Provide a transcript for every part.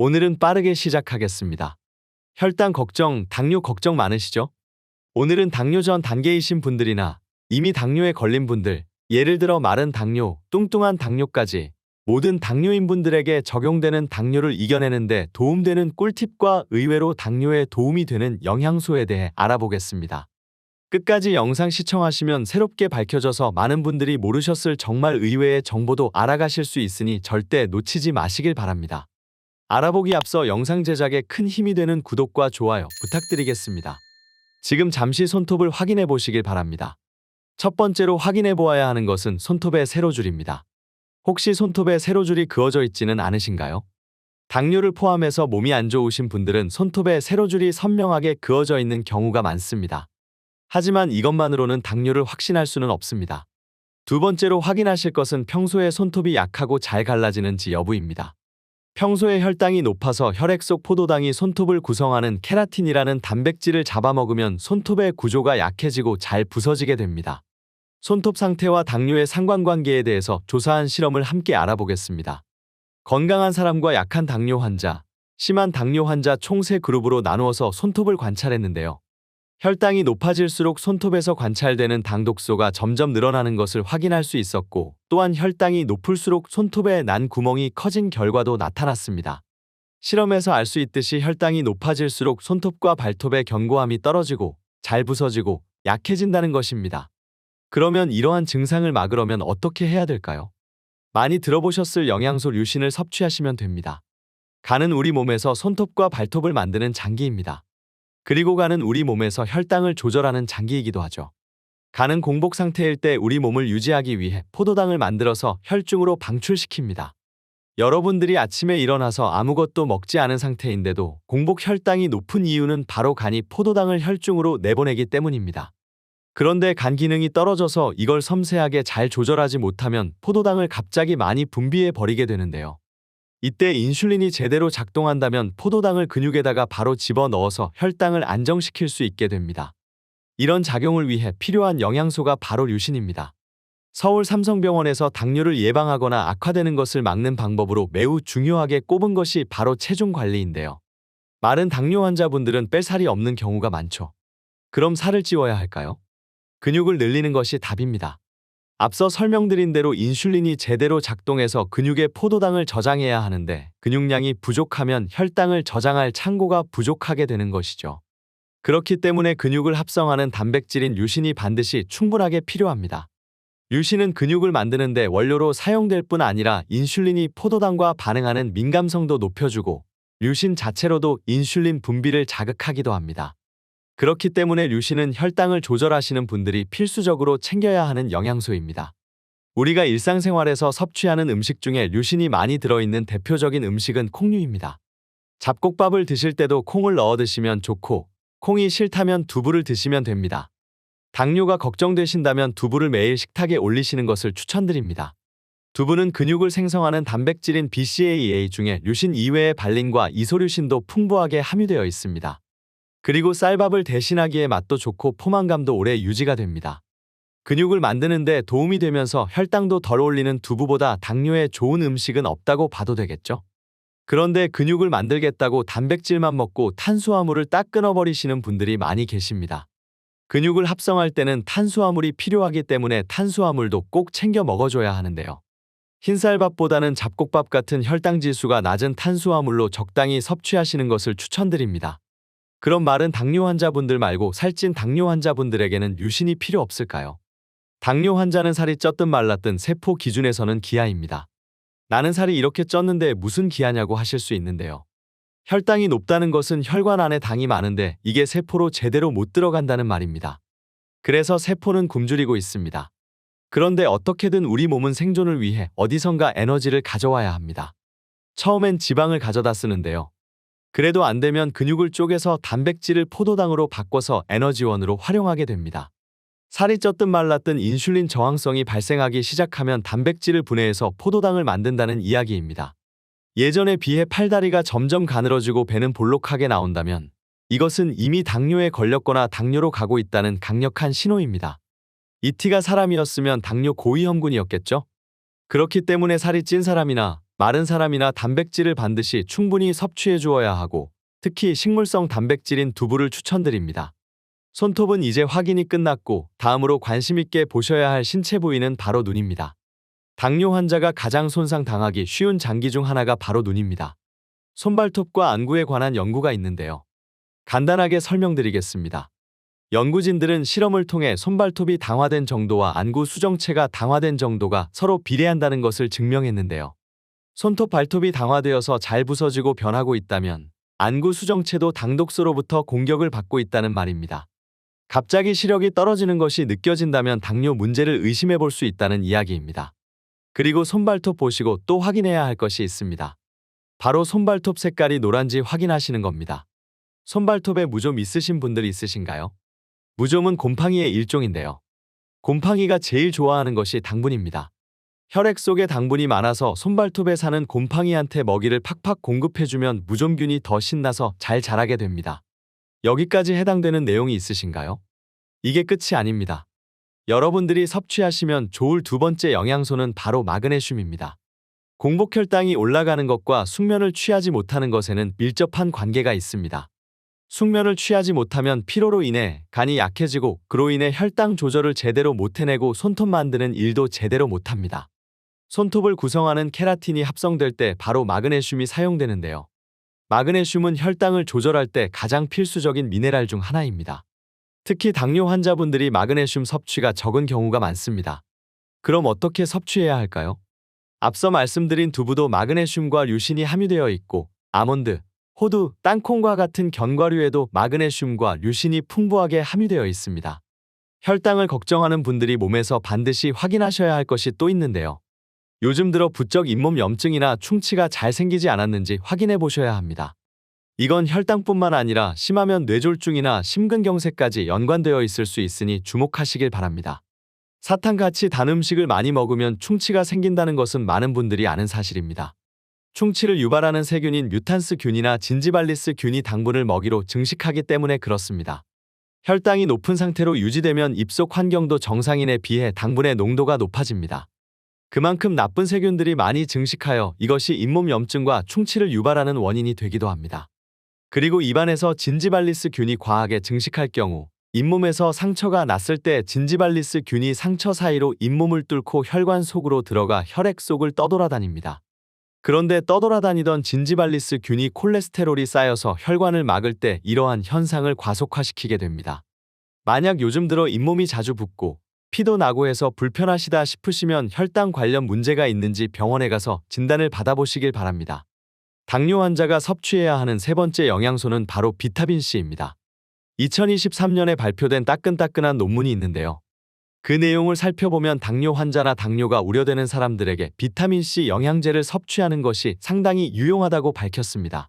오늘은 빠르게 시작하겠습니다. 혈당 걱정, 당뇨 걱정 많으시죠? 오늘은 당뇨 전 단계이신 분들이나 이미 당뇨에 걸린 분들, 예를 들어 마른 당뇨, 뚱뚱한 당뇨까지 모든 당뇨인 분들에게 적용되는 당뇨를 이겨내는데 도움되는 꿀팁과 의외로 당뇨에 도움이 되는 영양소에 대해 알아보겠습니다. 끝까지 영상 시청하시면 새롭게 밝혀져서 많은 분들이 모르셨을 정말 의외의 정보도 알아가실 수 있으니 절대 놓치지 마시길 바랍니다. 알아보기 앞서 영상 제작에 큰 힘이 되는 구독과 좋아요 부탁드리겠습니다. 지금 잠시 손톱을 확인해 보시길 바랍니다. 첫 번째로 확인해 보아야 하는 것은 손톱의 세로줄입니다. 혹시 손톱에 세로줄이 그어져 있지는 않으신가요? 당뇨를 포함해서 몸이 안 좋으신 분들은 손톱에 세로줄이 선명하게 그어져 있는 경우가 많습니다. 하지만 이것만으로는 당뇨를 확신할 수는 없습니다. 두 번째로 확인하실 것은 평소에 손톱이 약하고 잘 갈라지는지 여부입니다. 평소에 혈당이 높아서 혈액 속 포도당이 손톱을 구성하는 케라틴이라는 단백질을 잡아먹으면 손톱의 구조가 약해지고 잘 부서지게 됩니다. 손톱 상태와 당뇨의 상관관계에 대해서 조사한 실험을 함께 알아보겠습니다. 건강한 사람과 약한 당뇨 환자, 심한 당뇨 환자 총 3그룹으로 나누어서 손톱을 관찰했는데요. 혈당이 높아질수록 손톱에서 관찰되는 당 독소가 점점 늘어나는 것을 확인할 수 있었고, 또한 혈당이 높을수록 손톱에 난 구멍이 커진 결과도 나타났습니다. 실험에서 알 수 있듯이 혈당이 높아질수록 손톱과 발톱의 견고함이 떨어지고 잘 부서지고 약해진다는 것입니다. 그러면 이러한 증상을 막으려면 어떻게 해야 될까요? 많이 들어보셨을 영양소 류신을 섭취하시면 됩니다. 간은 우리 몸에서 손톱과 발톱을 만드는 장기입니다. 그리고 간은 우리 몸에서 혈당을 조절하는 장기이기도 하죠. 간은 공복 상태일 때 우리 몸을 유지하기 위해 포도당을 만들어서 혈중으로 방출시킵니다. 여러분들이 아침에 일어나서 아무것도 먹지 않은 상태인데도 공복 혈당이 높은 이유는 바로 간이 포도당을 혈중으로 내보내기 때문입니다. 그런데 간 기능이 떨어져서 이걸 섬세하게 잘 조절하지 못하면 포도당을 갑자기 많이 분비해 버리게 되는데요. 이때 인슐린이 제대로 작동한다면 포도당을 근육에다가 바로 집어넣어서 혈당을 안정시킬 수 있게 됩니다. 이런 작용을 위해 필요한 영양소가 바로 류신입니다. 서울 삼성병원에서 당뇨를 예방하거나 악화되는 것을 막는 방법으로 매우 중요하게 꼽은 것이 바로 체중 관리인데요. 마른 당뇨 환자분들은 뺄 살이 없는 경우가 많죠. 그럼 살을 찌워야 할까요? 근육을 늘리는 것이 답입니다. 앞서 설명드린 대로 인슐린이 제대로 작동해서 근육의 포도당을 저장해야 하는데 근육량이 부족하면 혈당을 저장할 창고가 부족하게 되는 것이죠. 그렇기 때문에 근육을 합성하는 단백질인 류신이 반드시 충분하게 필요합니다. 류신은 근육을 만드는데 원료로 사용될 뿐 아니라 인슐린이 포도당과 반응하는 민감성도 높여주고 류신 자체로도 인슐린 분비를 자극하기도 합니다. 그렇기 때문에 류신은 혈당을 조절하시는 분들이 필수적으로 챙겨야 하는 영양소입니다. 우리가 일상생활에서 섭취하는 음식 중에 류신이 많이 들어있는 대표적인 음식은 콩류입니다. 잡곡밥을 드실 때도 콩을 넣어 드시면 좋고, 콩이 싫다면 두부를 드시면 됩니다. 당뇨가 걱정되신다면 두부를 매일 식탁에 올리시는 것을 추천드립니다. 두부는 근육을 생성하는 단백질인 BCAA 중에 류신 이외의 발린과 이소류신도 풍부하게 함유되어 있습니다. 그리고 쌀밥을 대신하기에 맛도 좋고 포만감도 오래 유지가 됩니다. 근육을 만드는 데 도움이 되면서 혈당도 덜 올리는 두부보다 당뇨에 좋은 음식은 없다고 봐도 되겠죠? 그런데 근육을 만들겠다고 단백질만 먹고 탄수화물을 딱 끊어버리시는 분들이 많이 계십니다. 근육을 합성할 때는 탄수화물이 필요하기 때문에 탄수화물도 꼭 챙겨 먹어줘야 하는데요. 흰쌀밥보다는 잡곡밥 같은 혈당 지수가 낮은 탄수화물로 적당히 섭취하시는 것을 추천드립니다. 그럼 마른 당뇨 환자분들 말고 살찐 당뇨 환자분들에게는 류신이 필요 없을까요? 당뇨 환자는 살이 쪘든 말랐든 세포 기준에서는 기아입니다. 나는 살이 이렇게 쪘는데 무슨 기아냐고 하실 수 있는데요. 혈당이 높다는 것은 혈관 안에 당이 많은데 이게 세포로 제대로 못 들어간다는 말입니다. 그래서 세포는 굶주리고 있습니다. 그런데 어떻게든 우리 몸은 생존을 위해 어디선가 에너지를 가져와야 합니다. 처음엔 지방을 가져다 쓰는데요. 그래도 안 되면 근육을 쪼개서 단백질을 포도당으로 바꿔서 에너지원으로 활용하게 됩니다. 살이 쪘든 말랐든 인슐린 저항성이 발생하기 시작하면 단백질을 분해해서 포도당을 만든다는 이야기입니다. 예전에 비해 팔다리가 점점 가늘어지고 배는 볼록하게 나온다면 이것은 이미 당뇨에 걸렸거나 당뇨로 가고 있다는 강력한 신호입니다. 이티가 사람이었으면 당뇨 고위험군이었겠죠? 그렇기 때문에 살이 찐 사람이나 마른 사람이나 단백질을 반드시 충분히 섭취해 주어야 하고 특히 식물성 단백질인 두부를 추천드립니다. 손톱은 이제 확인이 끝났고 다음으로 관심 있게 보셔야 할 신체 부위는 바로 눈입니다. 당뇨 환자가 가장 손상당하기 쉬운 장기 중 하나가 바로 눈입니다. 손발톱과 안구에 관한 연구가 있는데요. 간단하게 설명드리겠습니다. 연구진들은 실험을 통해 손발톱이 당화된 정도와 안구 수정체가 당화된 정도가 서로 비례한다는 것을 증명했는데요. 손톱 발톱이 당화되어서 잘 부서지고 변하고 있다면 안구 수정체도 당독소로부터 공격을 받고 있다는 말입니다. 갑자기 시력이 떨어지는 것이 느껴진다면 당뇨 문제를 의심해 볼 수 있다는 이야기입니다. 그리고 손발톱 보시고 또 확인해야 할 것이 있습니다. 바로 손발톱 색깔이 노란지 확인하시는 겁니다. 손발톱에 무좀 있으신 분들 있으신가요? 무좀은 곰팡이의 일종인데요. 곰팡이가 제일 좋아하는 것이 당분입니다. 혈액 속에 당분이 많아서 손발톱에 사는 곰팡이한테 먹이를 팍팍 공급해주면 무좀균이 더 신나서 잘 자라게 됩니다. 여기까지 해당되는 내용이 있으신가요? 이게 끝이 아닙니다. 여러분들이 섭취하시면 좋을 두 번째 영양소는 바로 마그네슘입니다. 공복혈당이 올라가는 것과 숙면을 취하지 못하는 것에는 밀접한 관계가 있습니다. 숙면을 취하지 못하면 피로로 인해 간이 약해지고 그로 인해 혈당 조절을 제대로 못 해내고 손톱 만드는 일도 제대로 못합니다. 손톱을 구성하는 케라틴이 합성될 때 바로 마그네슘이 사용되는데요. 마그네슘은 혈당을 조절할 때 가장 필수적인 미네랄 중 하나입니다. 특히 당뇨 환자분들이 마그네슘 섭취가 적은 경우가 많습니다. 그럼 어떻게 섭취해야 할까요? 앞서 말씀드린 두부도 마그네슘과 류신이 함유되어 있고 아몬드, 호두, 땅콩과 같은 견과류에도 마그네슘과 류신이 풍부하게 함유되어 있습니다. 혈당을 걱정하는 분들이 몸에서 반드시 확인하셔야 할 것이 또 있는데요. 요즘 들어 부쩍 잇몸 염증이나 충치가 잘 생기지 않았는지 확인해 보셔야 합니다. 이건 혈당뿐만 아니라 심하면 뇌졸중이나 심근경색까지 연관되어 있을 수 있으니 주목하시길 바랍니다. 사탕같이 단 음식을 많이 먹으면 충치가 생긴다는 것은 많은 분들이 아는 사실입니다. 충치를 유발하는 세균인 뮤탄스균이나 진지발리스균이 당분을 먹이로 증식하기 때문에 그렇습니다. 혈당이 높은 상태로 유지되면 입속 환경도 정상인에 비해 당분의 농도가 높아집니다. 그만큼 나쁜 세균들이 많이 증식하여 이것이 잇몸 염증과 충치를 유발하는 원인이 되기도 합니다. 그리고 입안에서 진지발리스균이 과하게 증식할 경우 잇몸에서 상처가 났을 때 진지발리스균이 상처 사이로 잇몸을 뚫고 혈관 속으로 들어가 혈액 속을 떠돌아다닙니다. 그런데 떠돌아다니던 진지발리스균이 콜레스테롤이 쌓여서 혈관을 막을 때 이러한 현상을 과속화시키게 됩니다. 만약 요즘 들어 잇몸이 자주 붓고 피도 나고 해서 불편하시다 싶으시면 혈당 관련 문제가 있는지 병원에 가서 진단을 받아보시길 바랍니다. 당뇨 환자가 섭취해야 하는 세 번째 영양소는 바로 비타민C입니다. 2023년에 발표된 따끈따끈한 논문이 있는데요. 그 내용을 살펴보면 당뇨 환자나 당뇨가 우려되는 사람들에게 비타민C 영양제를 섭취하는 것이 상당히 유용하다고 밝혔습니다.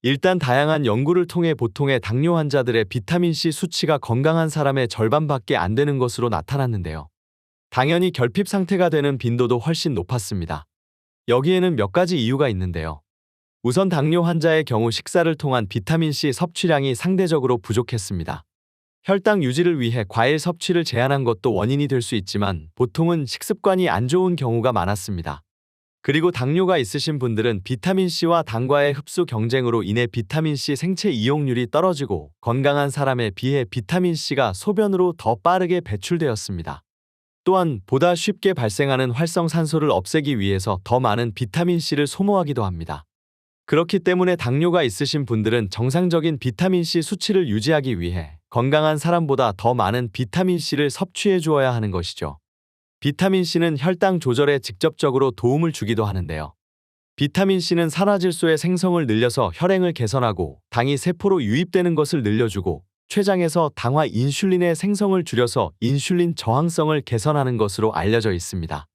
일단 다양한 연구를 통해 보통의 당뇨 환자들의 비타민C 수치가 건강한 사람의 절반밖에 안 되는 것으로 나타났는데요. 당연히 결핍 상태가 되는 빈도도 훨씬 높았습니다. 여기에는 몇 가지 이유가 있는데요. 우선 당뇨 환자의 경우 식사를 통한 비타민C 섭취량이 상대적으로 부족했습니다. 혈당 유지를 위해 과일 섭취를 제한한 것도 원인이 될 수 있지만 보통은 식습관이 안 좋은 경우가 많았습니다. 그리고 당뇨가 있으신 분들은 비타민C와 당과의 흡수 경쟁으로 인해 비타민C 생체 이용률이 떨어지고 건강한 사람에 비해 비타민C가 소변으로 더 빠르게 배출되었습니다. 또한 보다 쉽게 발생하는 활성산소를 없애기 위해서 더 많은 비타민C를 소모하기도 합니다. 그렇기 때문에 당뇨가 있으신 분들은 정상적인 비타민C 수치를 유지하기 위해 건강한 사람보다 더 많은 비타민C를 섭취해 주어야 하는 것이죠. 비타민C는 혈당 조절에 직접적으로 도움을 주기도 하는데요. 비타민C는 산화질소의 생성을 늘려서 혈행을 개선하고 당이 세포로 유입되는 것을 늘려주고 췌장에서 당화 인슐린의 생성을 줄여서 인슐린 저항성을 개선하는 것으로 알려져 있습니다.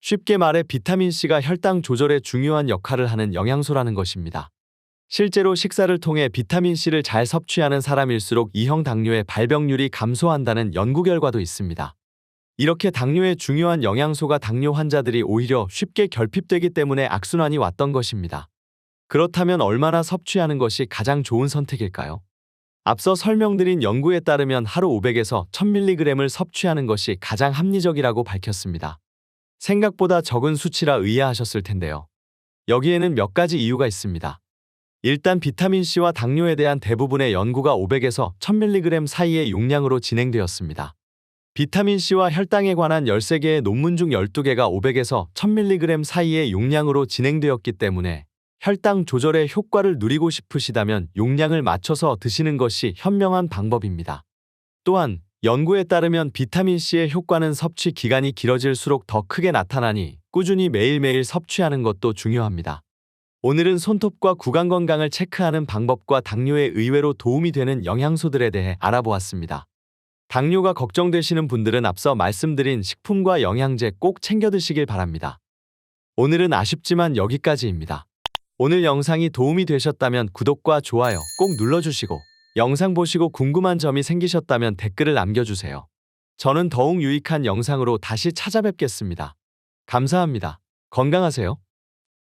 쉽게 말해 비타민C가 혈당 조절에 중요한 역할을 하는 영양소라는 것입니다. 실제로 식사를 통해 비타민C를 잘 섭취하는 사람일수록 2형 당뇨의 발병률이 감소한다는 연구 결과도 있습니다. 이렇게 당뇨의 중요한 영양소가 당뇨 환자들이 오히려 쉽게 결핍되기 때문에 악순환이 왔던 것입니다. 그렇다면 얼마나 섭취하는 것이 가장 좋은 선택일까요? 앞서 설명드린 연구에 따르면 하루 500에서 1000mg을 섭취하는 것이 가장 합리적이라고 밝혔습니다. 생각보다 적은 수치라 의아하셨을 텐데요. 여기에는 몇 가지 이유가 있습니다. 일단 비타민C와 당뇨에 대한 대부분의 연구가 500에서 1000mg 사이의 용량으로 진행되었습니다. 비타민C와 혈당에 관한 13개의 논문 중 12개가 500에서 1000mg 사이의 용량으로 진행되었기 때문에 혈당 조절의 효과를 누리고 싶으시다면 용량을 맞춰서 드시는 것이 현명한 방법입니다. 또한 연구에 따르면 비타민C의 효과는 섭취 기간이 길어질수록 더 크게 나타나니 꾸준히 매일매일 섭취하는 것도 중요합니다. 오늘은 손톱과 구강 건강을 체크하는 방법과 당뇨에 의외로 도움이 되는 영양소들에 대해 알아보았습니다. 당뇨가 걱정되시는 분들은 앞서 말씀드린 식품과 영양제 꼭 챙겨 드시길 바랍니다. 오늘은 아쉽지만 여기까지입니다. 오늘 영상이 도움이 되셨다면 구독과 좋아요 꼭 눌러주시고 영상 보시고 궁금한 점이 생기셨다면 댓글을 남겨주세요. 저는 더욱 유익한 영상으로 다시 찾아뵙겠습니다. 감사합니다. 건강하세요.